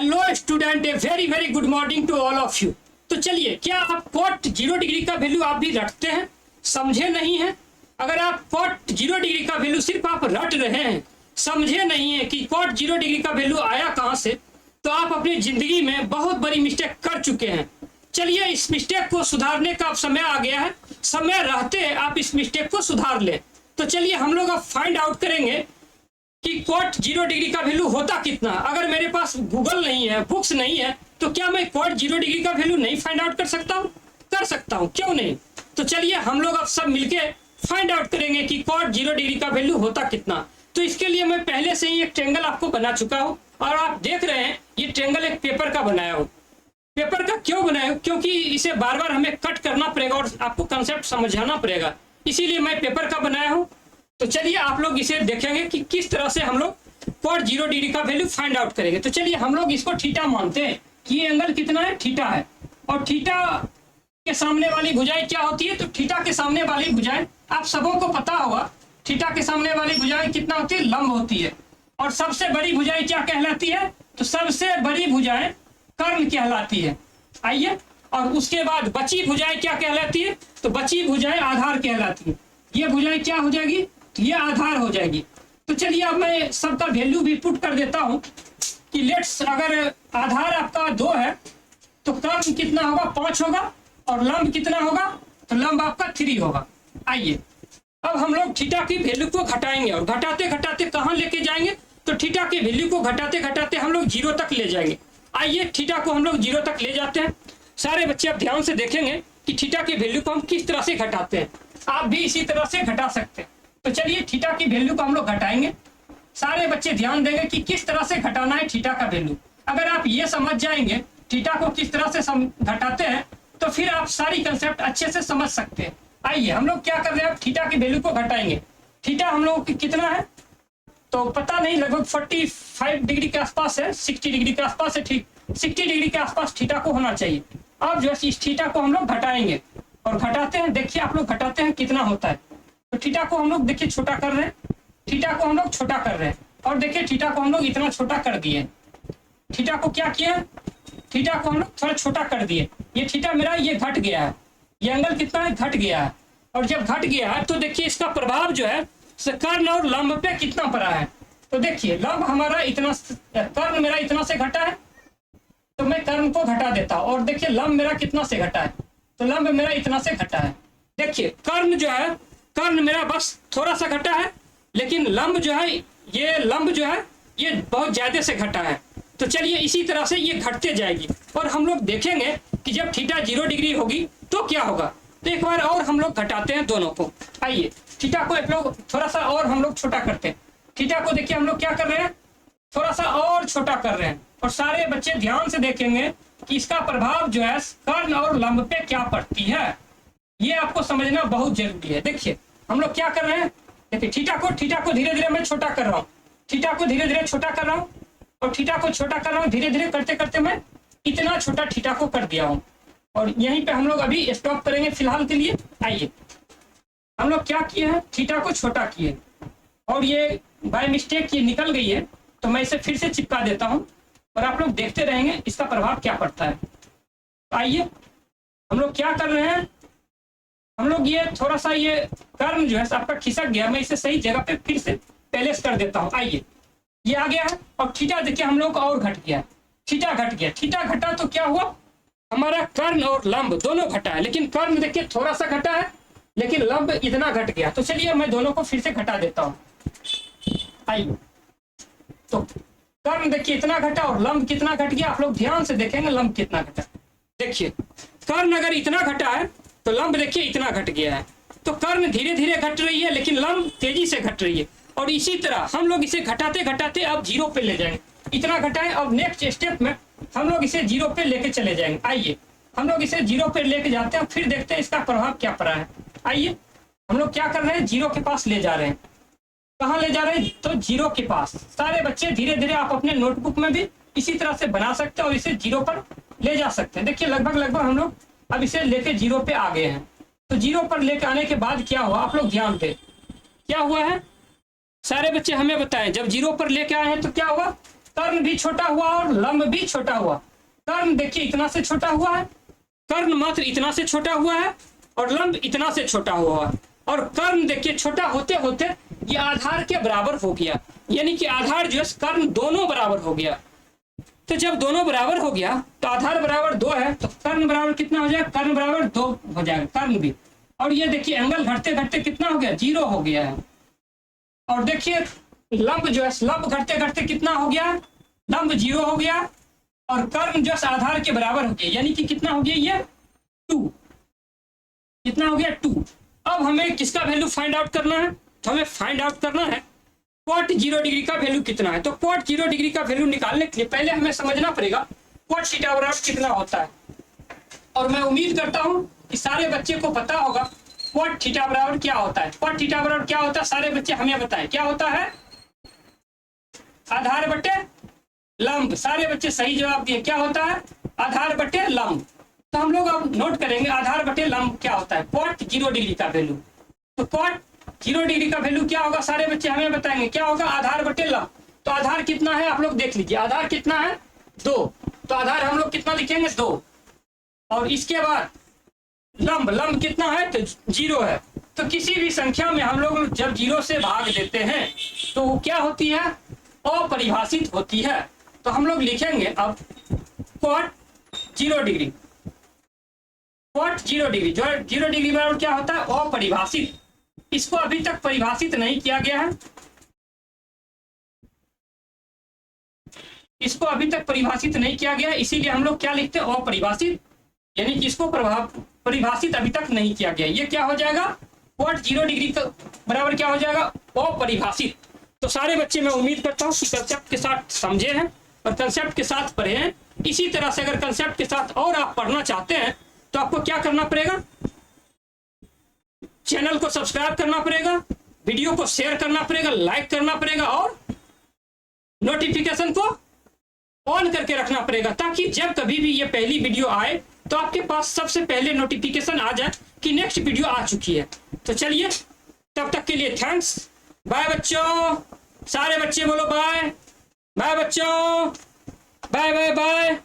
Hello student, a very very good morning to all of you. तो चलिए, क्या आप कॉट 0 डिग्री का वैल्यू आप भी रटते हैं? समझे नहीं है? अगर आप कॉट 0 डिग्री का वैल्यू सिर्फ आप रट रहे हैं, समझे नहीं है कि कॉट 0 डिग्री का वैल्यू आया कहाँ से, तो आप अपनी जिंदगी में बहुत बड़ी मिस्टेक कर चुके हैं। चलिए, इस मिस्टेक को सुधारने का अब समय आ गया है। समय रहते आप इस मिस्टेक को सुधार लें। तो चलिए, हम लोग अब फाइंड आउट करेंगे कि कॉट 0 डिग्री का वैल्यू होता कितना। अगर मेरे पास गूगल नहीं है, बुक्स नहीं है, तो क्या मैं कॉट 0 डिग्री का वैल्यू नहीं फाइंड आउट कर सकता हूँ? कर सकता हूँ, क्यों नहीं। तो चलिए, हम लोग अब सब मिलके फाइंड आउट करेंगे कि कॉट 0 डिग्री का वैल्यू होता कितना। तो इसके लिए मैं पहले से ही एक ट्रायंगल आपको बना चुका हूँ और आप देख रहे हैं ये ट्रायंगल एक पेपर का बनाया हूँ। पेपर का क्यों बनाया हूँ? क्योंकि इसे बार बार हमें कट करना पड़ेगा और आपको कंसेप्ट समझाना पड़ेगा, इसीलिए मैं पेपर का बनाया हूँ। तो चलिए, आप लोग इसे देखेंगे कि किस तरह से हम लोग कॉट 0 डिग्री का वैल्यू फाइंड आउट करेंगे। तो चलिए, हम लोग इसको थीटा मानते हैं कि ये एंगल कितना है, थीटा है। और थीटा के सामने वाली भुजाएं क्या होती है? तो थीटा के सामने वाली भुजाएं आप सबों को पता होगा। थीटा के सामने वाली भुजाएं कितना होती है? लंब होती है। और सबसे बड़ी भुजाएं क्या कहलाती है? तो सबसे बड़ी भुजाएं कर्ण कहलाती है। आइए, और उसके बाद बची भुजाएं क्या कहलाती है? तो बची भुजाएं आधार कहलाती है। ये भुजाएं क्या हो जाएगी? तो ये आधार हो जाएगी। तो चलिए, अब मैं सबका वैल्यू भी पुट कर देता हूं कि लेट्स, अगर आधार आपका 2 है तो कर्ण कितना होगा? 5 होगा। और लंब कितना होगा? तो लंब आपका 3 होगा। आइए, अब हम लोग थीटा की वैल्यू को घटाएंगे और घटाते घटाते कहाँ लेके जाएंगे? तो थीटा की वैल्यू को घटाते घटाते हम लोग 0 तक ले जाएंगे। आइए, थीटा को हम लोग 0 तक ले जाते हैं। सारे बच्चे अब ध्यान से देखेंगे कि थीटा की वैल्यू को हम किस तरह से घटाते हैं। आप भी इसी तरह से घटा सकते हैं। तो चलिए, थीटा की वैल्यू को हम लोग घटाएंगे। सारे बच्चे ध्यान देंगे कि किस तरह से घटाना है थीटा का वैल्यू। अगर आप ये समझ जाएंगे थीटा को किस तरह से घटाते हैं, तो फिर आप सारी कंसेप्ट अच्छे से समझ सकते हैं। आइए, हम लोग क्या कर रहे हैं? थीटा की वैल्यू को घटाएंगे। थीटा हम लोगों की कितना है तो पता नहीं, लगभग 45 डिग्री के आसपास है, 60 डिग्री के आसपास है। ठीक 60 डिग्री के आसपास थीटा को होना चाहिए। अब जो है इस थीटा को हम लोग घटाएंगे और घटाते हैं। देखिए, आप लोग घटाते हैं कितना होता है। तो थीटा को हम लोग देखिए छोटा कर रहे हैं, थीटा को हम लोग छोटा कर रहे हैं। और देखिए, थीटा को हम लोग इतना छोटा कर दिए। थीटा को क्या किया? थीटा को हम लोग थोड़ा छोटा कर दिए। ये थीटा मेरा ये घट गया है। ये एंगल कितना है? घट गया है। और जब घट गया है तो देखिए इसका प्रभाव जो है कर्ण और लंब पे कितना पड़ा है। तो देखिए, लंब हमारा इतना, कर्ण मेरा इतना से घटा है, तो मैं कर्ण को घटा देता हूं। और देखिए, लंब मेरा कितना से घटा है? तो लंब मेरा इतना से घटा है। देखिए, कर्ण जो है, कर्ण मेरा बस थोड़ा सा घटा है, लेकिन लंब जो है, ये लंब जो है ये बहुत ज्यादा से घटा है। तो चलिए, इसी तरह से ये घटते जाएगी और हम लोग देखेंगे कि जब थीटा 0 डिग्री होगी तो क्या होगा। तो एक बार और हम लोग घटाते हैं दोनों को। आइए, थीटा को एक लोग थोड़ा सा और हम लोग छोटा करते हैं। थीटा को देखिए हम लोग क्या कर रहे हैं? थोड़ा सा और छोटा कर रहे हैं। और सारे बच्चे ध्यान से देखेंगे कि इसका प्रभाव जो है कर्ण और लंब पे क्या पड़ती है। ये आपको समझना बहुत जरूरी है। देखिए, हम लोग क्या कर रहे हैं? देखिए, थीटा को धीरे धीरे मैं छोटा कर रहा हूँ। थीटा को धीरे धीरे छोटा कर रहा हूँ और थीटा को छोटा कर रहा हूँ। धीरे धीरे करते करते मैं इतना छोटा थीटा को कर दिया हूँ। और यहीं पे हम लोग अभी स्टॉप करेंगे फिलहाल के लिए। आइए, हम लोग क्या किए हैं? थीटा को छोटा किए और ये बाय मिस्टेक ये निकल गई है, तो मैं इसे फिर से चिपका देता हूँ और आप लोग देखते रहेंगे इसका प्रभाव क्या पड़ता है। आइए, हम लोग क्या कर रहे हैं? हम लोग ये थोड़ा सा ये कर्ण जो है आपका खिसक गया, मैं इसे सही जगह पे फिर से प्लेस कर देता हूँ। आइए, ये आ गया है। और थीटा देखिए हम लोग का और घट गया, थीटा घट गया। थीटा घटा तो क्या हुआ? हमारा कर्ण और लंब दोनों घटा है, लेकिन कर्ण देखिए थोड़ा सा घटा है, लेकिन लंब इतना घट गया। तो चलिए, मैं दोनों को फिर से घटा देता हूँ। आइए, तो कर्ण देखिए इतना घटा और लंब कितना घट गया। आप लोग ध्यान से देखेंगे लंब कितना घटा। देखिए, कर्ण अगर इतना घटा है तो लंब देखिए इतना घट गया है। तो कर्ण धीरे धीरे घट रही है, लेकिन लंब तेजी से घट रही है। और इसी तरह हम लोग इसे घटाते घटाते अब 0 पे ले जाएंगे। इतना घटाएं, अब नेक्स्ट स्टेप में हम लोग इसे 0 पे लेके चले जाएंगे। आइए, हम लोग इसे 0 पे लेके जाते हैं, फिर देखते हैं इसका प्रभाव क्या पड़ा है। आइए, हम लोग क्या कर रहे हैं? 0 के पास ले जा रहे हैं। कहाँ ले जा रहे हैं? तो 0 के पास। सारे बच्चे धीरे धीरे आप अपने नोटबुक में भी इसी तरह से बना सकते हैं और इसे 0 पर ले जा सकते हैं। देखिए, लगभग हम लोग अब इसे लेके 0 पे आ गए हैं। तो 0 पर लेके आने के बाद क्या हुआ? आप लोग ध्यान दें, क्या हुआ है? सारे बच्चे हमें बताएं, जब 0 पर लेके आए हैं तो क्या हुआ? कर्ण भी छोटा हुआ और लंब भी छोटा हुआ। कर्ण देखिए इतना से छोटा हुआ है, कर्ण मात्र इतना से छोटा हुआ है और लंब इतना से छोटा हुआ है। और कर्ण देखिए छोटा होते होते ये आधार के बराबर हो गया, यानी कि आधार जो है कर्ण दोनों बराबर हो गया। तो जब दोनों बराबर हो गया तो आधार बराबर 2 है तो कर्ण बराबर कितना हो जाएगा, कर्ण बराबर 2 हो जाएगा कर्ण भी। और ये देखिए एंगल घटते घटते कितना हो गया, 0 हो गया है। और देखिए लंब जो है, लंब घटते घटते कितना हो गया, लंब 0 हो गया और कर्ण जो है आधार के बराबर हो गया, यानी कि कितना हो गया ये 2, कितना हो गया 2। अब हमें किसका वैल्यू फाइंड आउट करना है, तो हमें फाइंड आउट करना है cot 0 डिग्री का वैल्यू कितना है। तो cot 0 डिग्री का वैल्यू निकालने के लिए पहले हमें समझना पड़ेगा cot थीटा बराबर कितना होता है। और मैं उम्मीद करता हूं कि सारे बच्चे को पता होगा cot थीटा बराबर क्या होता है। cot थीटा बराबर क्या होता है, सारे बच्चे हमें बताएं क्या होता है, आधार बटे लंब। सारे बच्चे सही जवाब दिए, क्या होता है, आधार बटे लंब। तो हम लोग अब नोट करेंगे आधार बटे लंब क्या होता है, cot 0 डिग्री का वैल्यू। तो cot 0 डिग्री का वैल्यू क्या होगा, सारे बच्चे हमें बताएंगे क्या होगा, आधार बटे लंब। तो आधार कितना है आप लोग देख लीजिए, आधार कितना है 2, तो आधार हम लोग कितना लिखेंगे 2। और इसके बाद लंब, लंब कितना है तो 0 है। तो किसी भी संख्या में हम लोग जब 0 से भाग देते हैं तो वो क्या होती है, अपरिभाषित होती है। तो हम लोग लिखेंगे अब cot 0 डिग्री, cot 0 डिग्री, जो 0 डिग्री बराबर क्या होता है, अपरिभाषित। इसको अभी तक परिभाषित नहीं किया गया है, इसको अभी तक परिभाषित नहीं किया गया, इसीलिए हम लोग क्या लिखते हैं, अपरिभाषित, यानी कि इसको परिभाषित अभी तक नहीं किया गया। ये क्या हो जाएगा, cot 0 डिग्री का बराबर क्या हो जाएगा, अपरिभाषित। तो सारे बच्चे मैं उम्मीद करता हूँ कि कंसेप्ट के साथ समझे हैं और कंसेप्ट के साथ पढ़े हैं। इसी तरह से अगर कंसेप्ट के साथ और आप पढ़ना चाहते हैं तो आपको क्या करना पड़ेगा, चैनल को सब्सक्राइब करना पड़ेगा, वीडियो को शेयर करना पड़ेगा, लाइक करना पड़ेगा और नोटिफिकेशन को ऑन करके रखना पड़ेगा, ताकि जब कभी भी ये पहली वीडियो आए तो आपके पास सबसे पहले नोटिफिकेशन आ जाए कि नेक्स्ट वीडियो आ चुकी है। तो चलिए तब तक के लिए थैंक्स, बाय बच्चों, सारे बच्चे बोलो बाय बाय बच्चों, बाय बाय बाय।